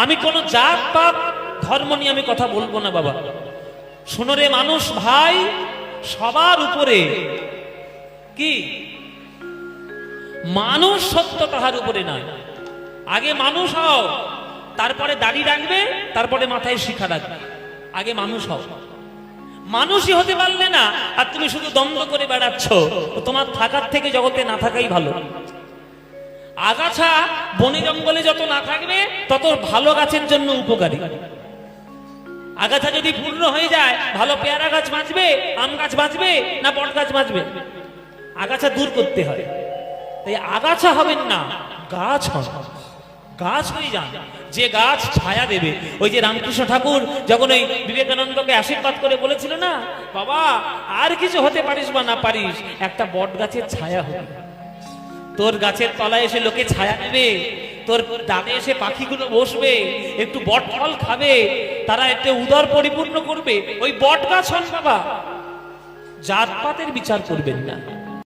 আমি কোন জাত পাত ধর্ম নিয়ে আমি কথা বলবো না বাবা। শোনো রে মানুষ ভাই, সবার উপরে কি মানুষ সত্য, তাহার উপরে নয়। আগে মানুষ হও, তারপরে দাড়ি রাখবে, তারপরে মাথায় শিখা রাখবে। আগে মানুষ হও। মানুষই হতে পারলে না আর তুমি শুধু দ্বন্দ্ব করে বেড়াচ্ছ, তোমার থাকার থেকে জগতে না থাকাই ভালো। আগাছা বনে জঙ্গলে যত না থাকবে তত ভালো গাছের জন্য উপকারী। আগাছা যদি পূর্ণ হয়ে যায়, ভালো পেয়ারা গাছ বাঁচবে, আম গাছ বাঁচবে না বট গাছ বাঁচবে? আগাছা দূর করতে হয়। তাই আগাছা হবেন না, গাছ হন। গাছ হয়ে যান, যে গাছ ছায়া দেবে। ওই যে রামকৃষ্ণ ঠাকুর যখন ওই বিবেকানন্দকে আশীর্বাদ করে বলেছিল না, বাবা আর কিছু হতে পারিস বা না পারিস, একটা বট গাছের ছায়া হবে। তোর গাছের তলায় এসে লোকে ছায়া নেবে, তোর ডালে এসে পাখিগুলো বসবে, একটু বট ফল খাবে, তারা একটু উদর পরিপূর্ণ করবে। ওই বট গাছ হন বাবা, জাতপাতের বিচার করবেন না।